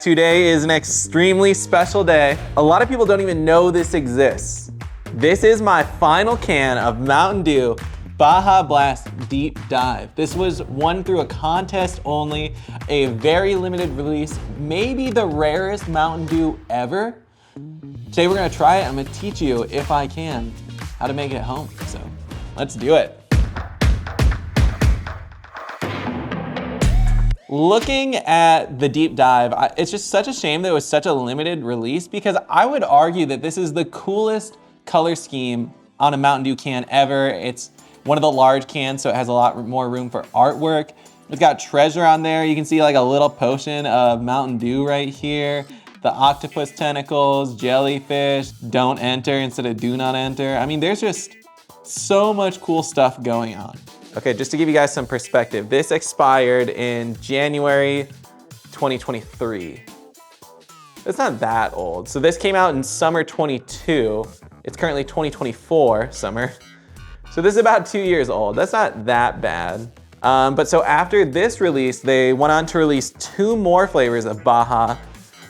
Today is an extremely special day. A lot of people don't even know this exists. This is my final can of Mountain Dew Baja Blast Deep Dive. This was won through a contest only, a very limited release, maybe the rarest Mountain Dew ever. Today we're gonna try it. I'm gonna teach you, if I can, how to make it at home. So let's do it. Looking at the deep dive, it's just such a shame that it was such a limited release, because I would argue that this is the coolest color scheme on a Mountain Dew can ever. It's one of the large cans, so it has a lot more room for artwork. It's got treasure on there. You can see like a little potion of Mountain Dew right here. The octopus tentacles, jellyfish, don't enter instead of do not enter. I mean, there's just so much cool stuff going on. Okay, just to give you guys some perspective, this expired in January 2023. It's not that old. So this came out in summer 22. It's currently 2024 summer. So this is about 2 years old. That's not that bad. But so after this release, they went on to release 2 more flavors of Baja,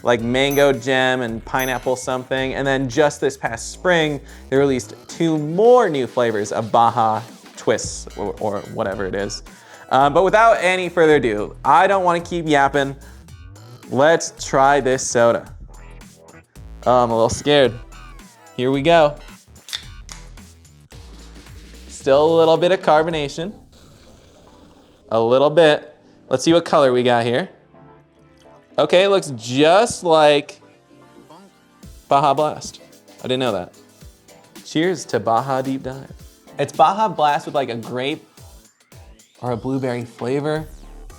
like mango gem and pineapple something. And then just this past spring, they released 2 more new flavors of Baja twists or whatever it is. But without any further ado, I don't want to keep yapping. Let's try this soda. Oh, I'm a little scared. Here we go. Still a little bit of carbonation. A little bit. Let's see what color we got here. Okay, it looks just like Baja Blast. I didn't know that. Cheers to Baja Deep Dive. It's Baja Blast with like a grape or a blueberry flavor.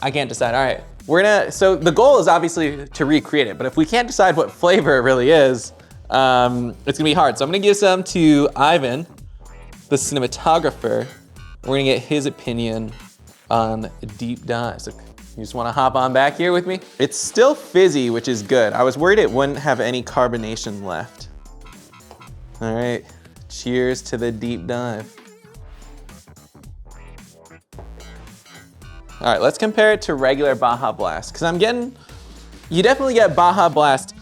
I can't decide. All right, so the goal is obviously to recreate it, but if we can't decide what flavor it really is, it's gonna be hard. So I'm gonna give some to Ivan, the cinematographer. We're gonna get his opinion on Deep Dive. So you just wanna hop on back here with me? It's still fizzy, which is good. I was worried it wouldn't have any carbonation left. All right, cheers to the Deep Dive. All right, let's compare it to regular Baja Blast, because you definitely get Baja Blast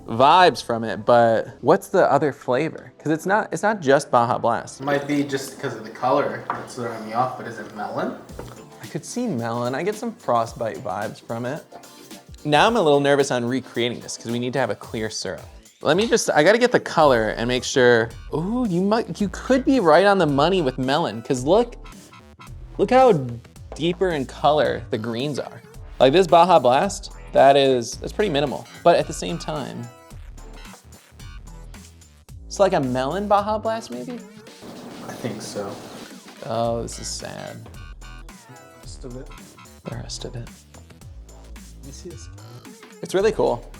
vibes from it, but what's the other flavor? Because it's not just Baja Blast. It might be just because of the color that's throwing me off, but is it melon? I could see melon. I get some frostbite vibes from it. Now I'm a little nervous on recreating this because we need to have a clear syrup. I gotta get the color and make sure. Ooh, you could be right on the money with melon, because look how deeper in color the greens are. Like this Baja Blast, that's pretty minimal. But at the same time, it's like a melon Baja Blast maybe? I think so. Oh, this is sad. Rest of it. The rest of it. Let me see this. It's really cool.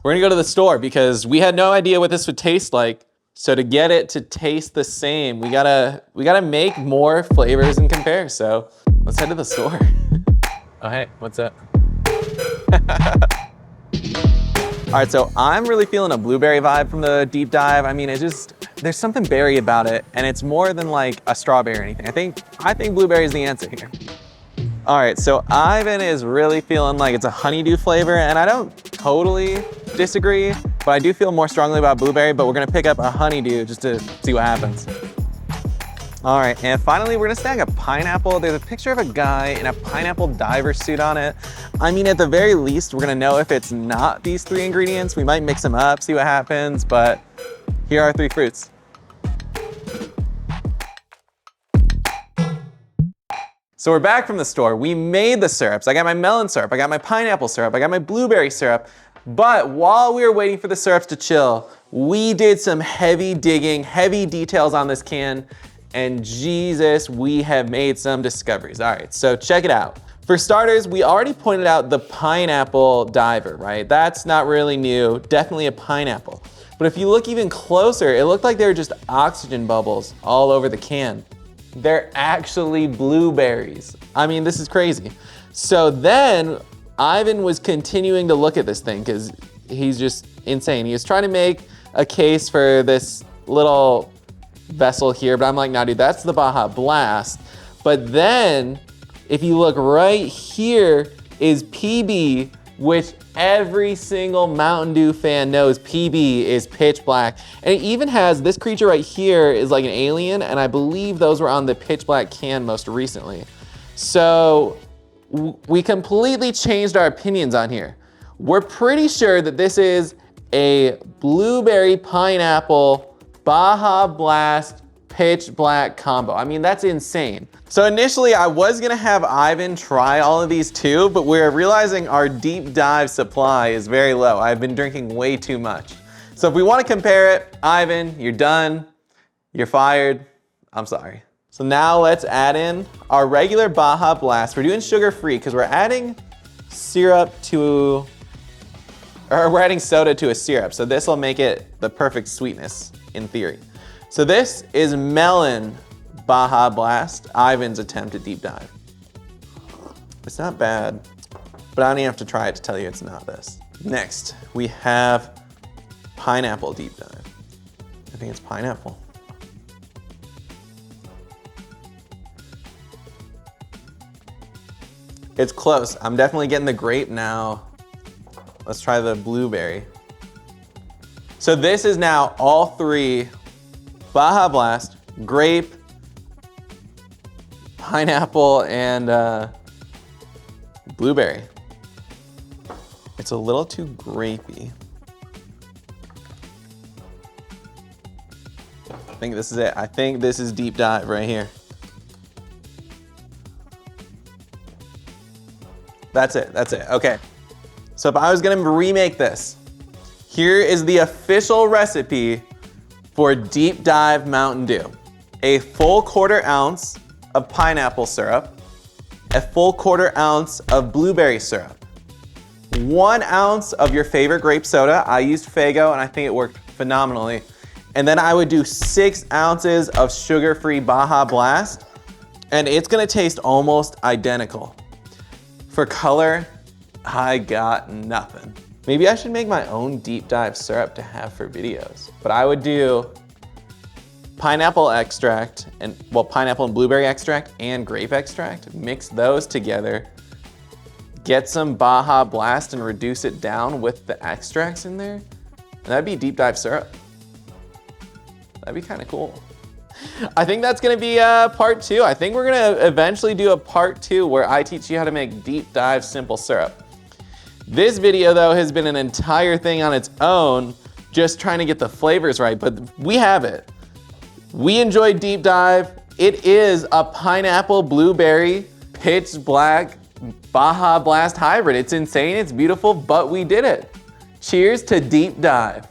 We're gonna go to the store because we had no idea what this would taste like. So to get it to taste the same, we gotta make more flavors and compare. So let's head to the store. Oh, hey, what's up? All right, so I'm really feeling a blueberry vibe from the Deep Dive. I mean, there's something berry about it, and it's more than like a strawberry or anything. I think blueberry is the answer here. All right, so Ivan is really feeling like it's a honeydew flavor, and I don't totally disagree, but I do feel more strongly about blueberry, but we're gonna pick up a honeydew just to see what happens. All right, and finally we're gonna snag a pineapple. There's a picture of a guy in a pineapple diver suit on it. I mean, at the very least, we're gonna know if it's not these 3 ingredients. We might mix them up, see what happens, but here are 3 fruits. So we're back from the store. We made the syrups. I got my melon syrup, I got my pineapple syrup, I got my blueberry syrup. But while we were waiting for the syrups to chill, we did some heavy digging, heavy details on this can, and Jesus, we have made some discoveries. All right, so check it out. For starters, we already pointed out the pineapple diver, right? That's not really new, definitely a pineapple. But if you look even closer, it looked like they were just oxygen bubbles all over the can. They're actually blueberries. I mean, this is crazy. So then Ivan was continuing to look at this thing because he's just insane. He was trying to make a case for this little vessel here, but I'm like, nah, dude, that's the Baja Blast. But then if you look right here is PB which every single Mountain Dew fan knows PB is pitch black. And it even has, this creature right here is like an alien, and I believe those were on the pitch black can most recently. So we completely changed our opinions on here. We're pretty sure that this is a blueberry pineapple Baja Blast pitch black combo. I mean, that's insane. So initially I was gonna have Ivan try all of these too, but we're realizing our deep dive supply is very low. I've been drinking way too much. So if we wanna compare it, Ivan, you're done, you're fired, I'm sorry. So now let's add in our regular Baja Blast. We're doing sugar-free because we're adding syrup to, or we're adding soda to a syrup. So this will make it the perfect sweetness in theory. So this is melon Baja Blast, Ivan's attempt at deep dive. It's not bad, but I don't even have to try it to tell you it's not this. Next, we have pineapple deep dive. I think it's pineapple. It's close. I'm definitely getting the grape now. Let's try the blueberry. So this is now all three: Baja Blast, grape, pineapple, and blueberry. It's a little too grapey. I think this is it. I think this is deep dive right here. That's it, okay. So if I was gonna remake this, here is the official recipe for deep dive Mountain Dew. A full 1/4 ounce of pineapple syrup, a full 1/4 ounce of blueberry syrup, 1 ounce of your favorite grape soda. I used Faygo and I think it worked phenomenally. And then I would do 6 ounces of sugar-free Baja Blast, and it's gonna taste almost identical. For color, I got nothing. Maybe I should make my own deep dive syrup to have for videos. But I would do pineapple extract, and well, pineapple and blueberry extract and grape extract, mix those together, get some Baja Blast and reduce it down with the extracts in there, and that'd be deep dive syrup. That'd be kind of cool. I think that's gonna be part 2. I think we're gonna eventually do a part 2 where I teach you how to make deep dive simple syrup. This video though has been an entire thing on its own, just trying to get the flavors right, but we have it. We enjoyed deep dive. It is a pineapple blueberry pitch black Baja Blast hybrid. It's insane, it's beautiful, but we did it. Cheers to deep dive.